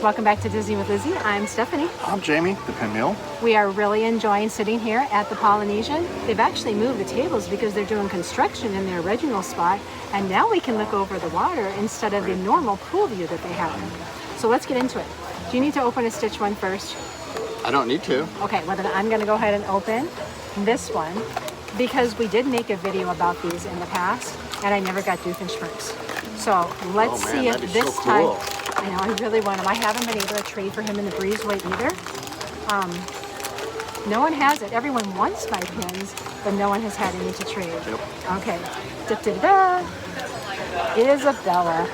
Welcome back to Disney with Lizzie. I'm Stephanie. I'm Jamie, the pinwheel. We are really enjoying sitting here at the Polynesian. They've actually moved the tables because they're doing construction in their original spot, and now we can look over the water instead of the normal pool view that they have. So let's get into it. Do you need to open a Stitch one first? I don't need to. Okay, well then I'm going to go ahead and open this one because we did make a video about these in the past, and I never got Doofenshmirtz. So let's see if this time. I know, I really want him. I haven't been able to trade for him in the breezeway either. No one has it. Everyone wants my pins, but no one has had any to trade. Yep. Okay. Da-da-da. Isabella.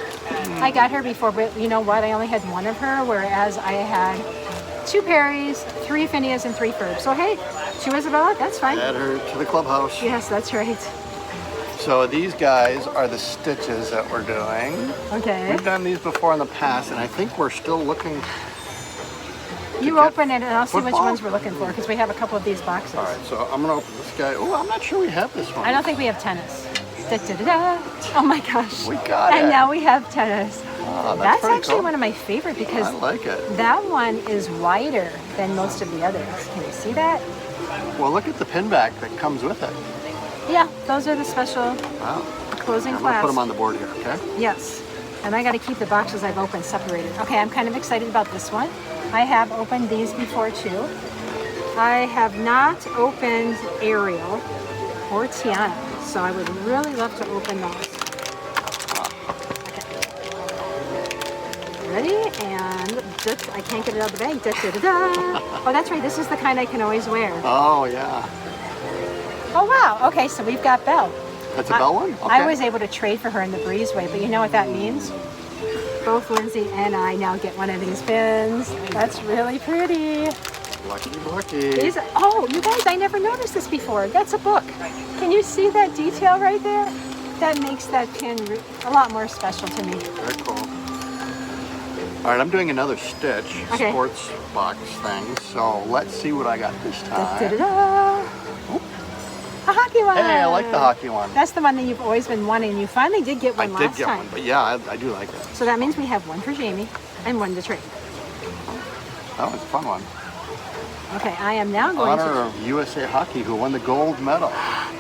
I got her before, but you know what? I only had one of her, whereas I had 2 Perrys, 3 Phineas, and 3 Ferb. So hey, 2 Isabella, that's fine. Add her to the clubhouse. Yes, that's right. So these guys are the Stitches that we're doing. Okay. We've done these before in the past, and I think we're still looking. You open it, and I'll see which ones we're looking for, because we have a couple of these boxes. All right, so I'm going to open this guy. Oh, I'm not sure we have this one. I don't think we have tennis. Da-da-da-da. Oh my gosh. We got it. And now we have tennis. Oh, that's actually cool. one of my favorite because I like it. That one is wider than most of the others. Can you see that? Well, look at the pin back that comes with it. Yeah, those are the special closing I'm going to clasps. put them on the board here, okay? Yes. And I got to keep the boxes I've opened separated. Okay, I'm kind of excited about this one. I have opened these before too. I have not opened Ariel or Tiana, so I would really love to open those. Okay. Ready? And I can't get it out of the bag. Oh, that's right. This is the kind I can always wear. Oh, yeah. Oh, wow. Okay, so we've got Belle. That's a Belle one? Okay. I was able to trade for her in the breezeway, but you know what that means? Both Lindsay and I now get one of these pins. That's really pretty. Lucky. Oh, you guys, I never noticed this before. That's a book. Can you see that detail right there? That makes that pin a lot more special to me. Very cool. All right, I'm doing another Stitch sports box thing, so let's see what I got this time. Da-da-da-da. A hockey one. Hey, I like the hockey one. That's the one that you've always been wanting. You finally did get one last time. I did get one, but yeah, I do like it. So that means we have one for Jamie and one to trade. That was a fun one. Okay, I am now going Honor of USA Hockey, who won the gold medal.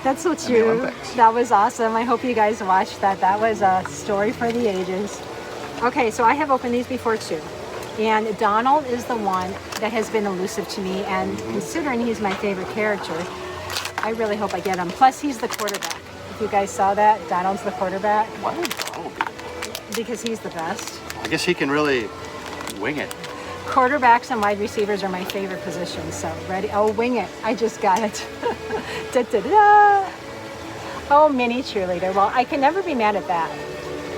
That's so true. That was awesome. I hope you guys watched that. That was a story for the ages. Okay, so I have opened these before too. And Donald is the one that has been elusive to me, and considering he's my favorite character, I really hope I get him. Plus, he's the quarterback. If you guys saw that, Donald's the quarterback. Why would Donald be? Because he's the best. I guess he can really wing it. Quarterbacks and wide receivers are my favorite positions. So, ready? Oh, wing it. I just got it. Da-da-da-da. Oh, mini cheerleader. Well, I can never be mad at that.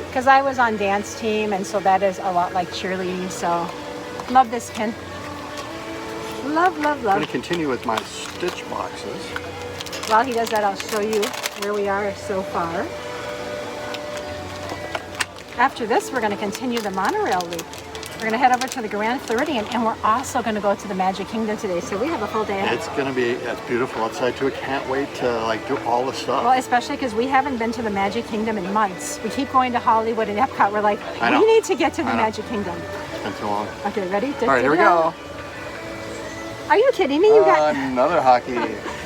Because I was on dance team, and so that is a lot like cheerleading. So, love this pin. Love, love, love. I'm going to continue with my Stitch boxes. While he does that, I'll show you where we are so far. After this, we're going to continue the monorail loop. We're going to head over to the Grand Floridian, and we're also going to go to the Magic Kingdom today. So we have a full day ahead. It's going to be, it's beautiful outside too. I can't wait to do all the stuff. Well, especially because we haven't been to the Magic Kingdom in months. We keep going to Hollywood and Epcot. We're like, we need to get to the Magic Kingdom. It's been too long. Okay, ready? All right, here we go. Are you kidding me? You got another hockey.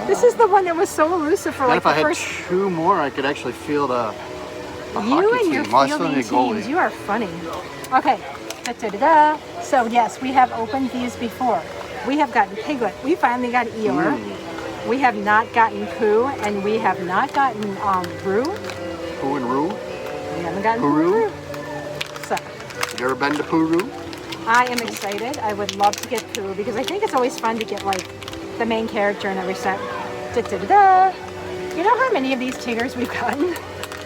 This is the one that was so elusive for like the first. If I had 2 more, I could actually field a hockey You and team. your fielding teams, you are funny. Okay, da-da-da-da. So yes, we have opened these before. We have gotten Piglet. We finally got Eeyore. We have not gotten Pooh, and we have not gotten Roo. Pooh and Roo? We haven't gotten Pooh. So. Have you ever been to Pooh? I am excited. I would love to get Pooh because I think it's always fun to get like the main character in every set. Da-da-da-da. You know how many of these Tiggers we've gotten?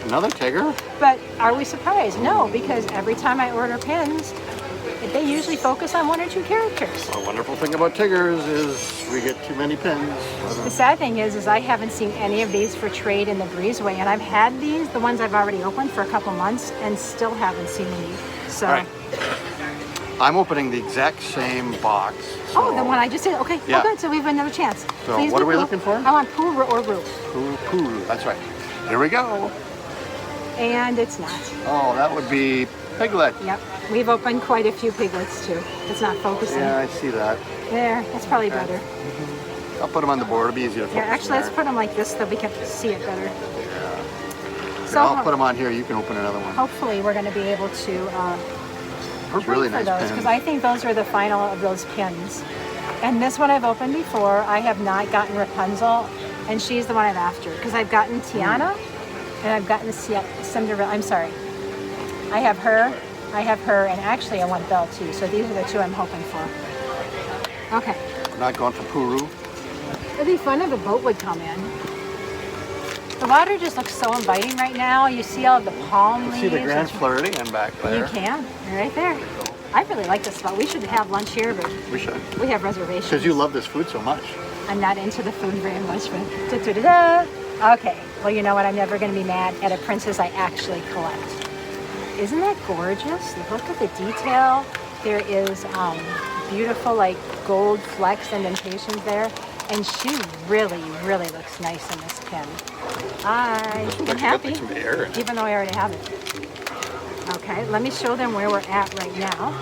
Another Tigger? But are we surprised? No, because every time I order pins, they usually focus on 1 or 2 characters. The wonderful thing about Tiggers is we get too many pins. The sad thing is I haven't seen any of these for trade in the breezeway, and I've had these, the ones I've already opened, for a couple months, and still haven't seen any. So. All right. I'm opening the exact same box. So. Oh, the one I just did. Okay, yeah. Oh, good. So we have another chance. So please what are we looking for? I want Pooh or Roo. Pooh, that's right. Here we go. And it's not. Oh, that would be Piglet. Yep. We've opened quite a few piglets too. It's not focusing. Yeah, I see that. There. That's probably better. I'll put them on the board. It'll be easy to focus. Yeah, actually, let's put them like this so we can see it better. Yeah. So I'll put them on here. You can open another one. Hopefully, we're going to be able to really nice those, pins. because I think those are the final of those pins. And this one I've opened before. I have not gotten Rapunzel, and she's the one I'm after, because I've gotten Tiana and I've gotten Cinderella. I'm sorry. I have her, and actually I want Belle too. So these are the two I'm hoping for. Okay. Not going for Puru. It'd be fun if a boat would come in. The water just looks so inviting right now. You see all of the palm leaves. See the Grand Floridian back there. You can. You're right there. I really like this spot. We should have lunch here, but we should. We have reservations. Because you love this food so much. I'm not into the food very much, but da-da-da-da. Okay. Well, you know what? I'm never going to be mad at a princess I actually collect. Isn't that gorgeous? Look at the detail. There is beautiful like gold flecks indentations there. And she really, really looks nice in this pin. I'm happy, even though I already have it. Okay, let me show them where we're at right now.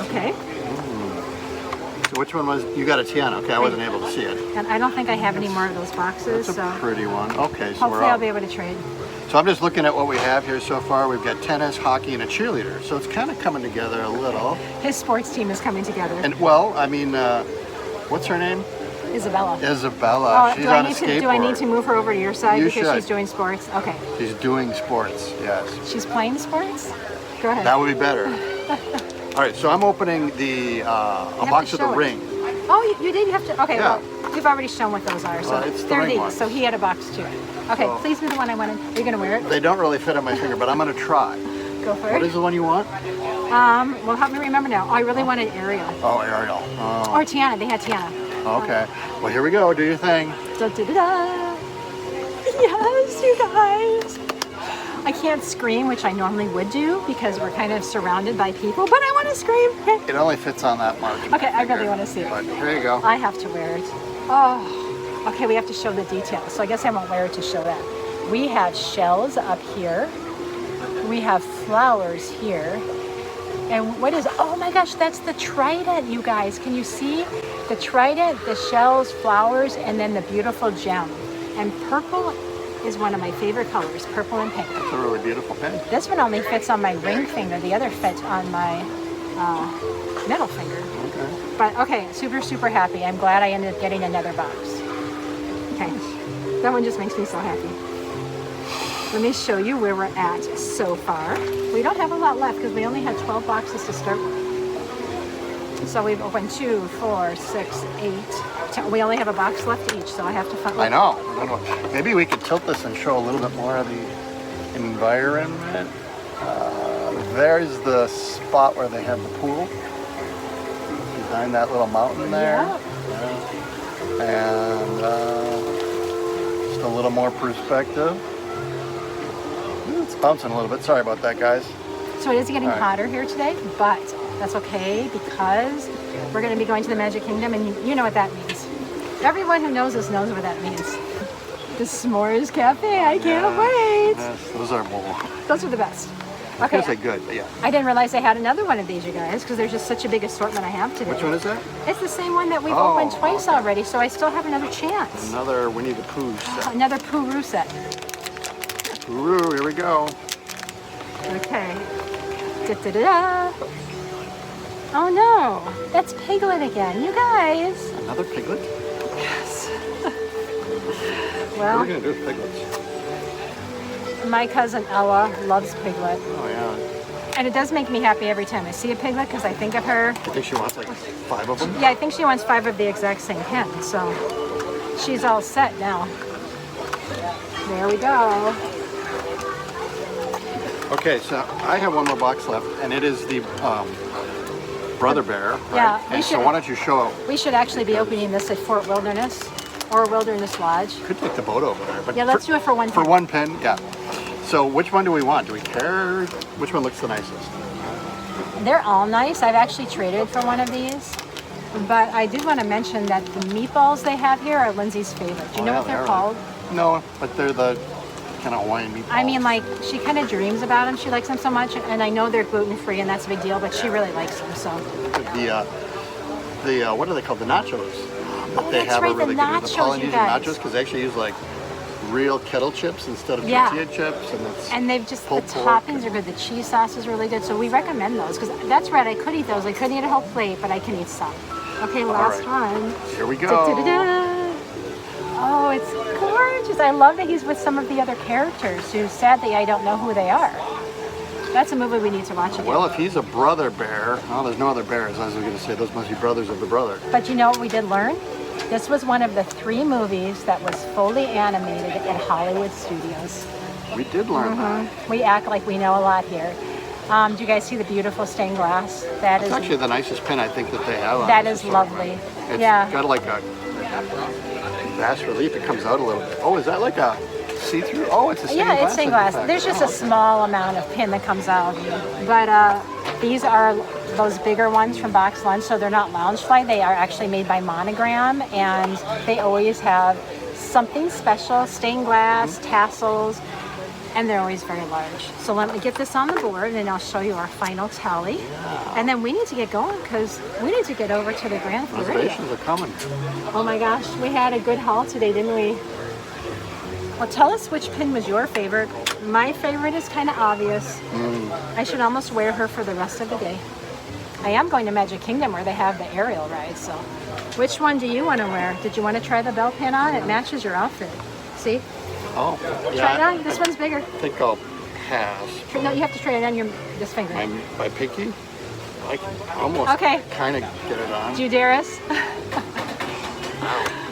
Okay. So which one was, you got a Tiana? Okay, I wasn't able to see it. And I don't think I have any more of those boxes. That's a pretty one. Okay, so hopefully I'll be able to trade. So I'm just looking at what we have here so far. We've got tennis, hockey, and a cheerleader. So it's kind of coming together a little. His sports team is coming together. And well, I mean, what's her name? Isabella. Isabella. She's on a skateboard. Do I need to move her over to your side you because should. She's doing sports? Okay. She's doing sports, yes. She's playing sports? Go ahead. That would be better. All right, so I'm opening the a box of the ring. Oh, you did? You have to? Okay, yeah. Well, you've already shown what those are. So it's the they're ring these. ones. So he had a box too. Okay, so, please be the one I wanted. Are you going to wear it? They don't really fit on my finger, but I'm going to try. Go for it. What is the one you want? Well, help me remember now. Oh, I really wanted Ariel. Oh, Ariel. Oh. Or Tiana. They had Tiana. Okay. Well, here we go. Do your thing. Da, da, da, da. Yes, you guys. I can't scream, which I normally would do because we're kind of surrounded by people, but I want to scream. It only fits on that mark. Okay, I really want to see it. But here you go. I have to wear it. Oh, okay, we have to show the details. So I guess I won't wear it to show that. We have shells up here. We have flowers here. And what is, oh my gosh, that's the trident, you guys. Can you see? The trident, the shells, flowers, and then the beautiful gem. And purple is one of my favorite colors, purple and pink. That's a really beautiful pin. This one only fits on my ring finger. The other fits on my middle finger. Okay. But okay, super, super happy. I'm glad I ended up getting another box. Okay, that one just makes me so happy. Let me show you where we're at so far. We don't have a lot left because we only had 12 boxes to start with. So we've opened 2, 4, 6, 8, 10. We only have a box left each, so I have to find. I know. Maybe we could tilt this and show a little bit more of the environment. There's the spot where they have the pool. Behind that little mountain there. Yeah. And just a little more perspective. It's bouncing a little bit. Sorry about that, guys. So it is getting hotter here today, but that's okay because we're going to be going to the Magic Kingdom, and you know what that means. Everyone who knows us knows what that means. The S'mores Cafe. I can't wait. Yes, those are more. Those are the best. Okay. Those are good, yeah. I didn't realize I had another one of these, you guys, because there's just such a big assortment I have today. Which one is that? It's the same one that we've opened twice already, so I still have another chance. Another Winnie the Pooh set. Another Pooh set. Pooh, here we go. Okay. Da-da-da-da. Oh no, that's Piglet again, you guys. Another piglet? Yes. What Well, are we going to do with piglets? my cousin Ella loves Piglet. Oh, yeah. And it does make me happy every time I see a Piglet because I think of her. I think she wants like 5 of them? Yeah, I think she wants 5 of the exact same pin, so she's all set now. There we go. Okay, so I have one more box left, and it is the Brother Bear, right? Yeah, and so why don't you show... We should actually be opening this at Fort Wilderness or Wilderness Lodge. Could take the boat over there. But yeah, let's do it for one pin. For one pin, yeah. So which one do we want? Do we care? Which one looks the nicest? They're all nice. I've actually traded for one of these. But I did want to mention that the meatballs they have here are Lindsay's favorite. Do you know what they're called? No, but they're the kind of Hawaiian meatballs. I mean, like, she kind of dreams about them. She likes them so much, and I know they're gluten-free, and that's a big deal, but she really likes them, so. The what are they called? The nachos. Oh, They that's have right, are really the good. nachos, The you Polynesian guys. nachos, because they actually use like real kettle chips instead of Yeah. tortilla chips, and it's And they've just, the pulled pork toppings are good. The cheese sauce is really good, so we recommend those, because that's right, I could eat those. I couldn't eat a whole plate, but I can eat some. Okay, last right. one. Here we go. Da-da-da-da. Oh, it's gorgeous. I love that he's with some of the other characters who sadly I don't know who they are. That's a movie we need to watch again. Well, if he's a brother bear, well, there's no other bears. I was going to say those must be brothers of the brother. But you know what we did learn? This was one of the 3 movies that was fully animated at Hollywood Studios. We did learn that. We act like we know a lot here. Do you guys see the beautiful stained glass? That It's is actually the nicest pin I think that they have on that this is assortment. lovely. It's Yeah. got like a bas relief. It comes out a little bit. Oh, is that like a see-through? Oh, it's a stained glass. Yeah, it's stained glass. in fact. There's just Oh, a okay. small amount of pin that comes out. But these are those bigger ones from Box Lunch, so they're not Loungefly. They are actually made by Monogram, and they always have something special, stained glass, tassels, and they're always very large. So let me get this on the board, and I'll show you our final tally. And then we need to get going, because we need to get over to the Grand Floridian. Reservations are coming. Oh my gosh, we had a good haul today, didn't we? Well, tell us which pin was your favorite. My favorite is kind of obvious. I should almost wear her for the rest of the day. I am going to Magic Kingdom where they have the aerial ride, so. Which one do you want to wear? Did you want to try the bell pin on? It matches your outfit. See? Oh, Try it yeah. on. This one's bigger. I think I'll pass. No, you have to try it on this finger. My pinky? I can almost Okay. kind of get it on. Do you dare us?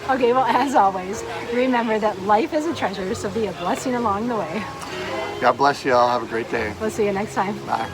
Okay, well, as always, remember that life is a treasure, so be a blessing along the way. God bless you all. Have a great day. We'll see you next time. Bye.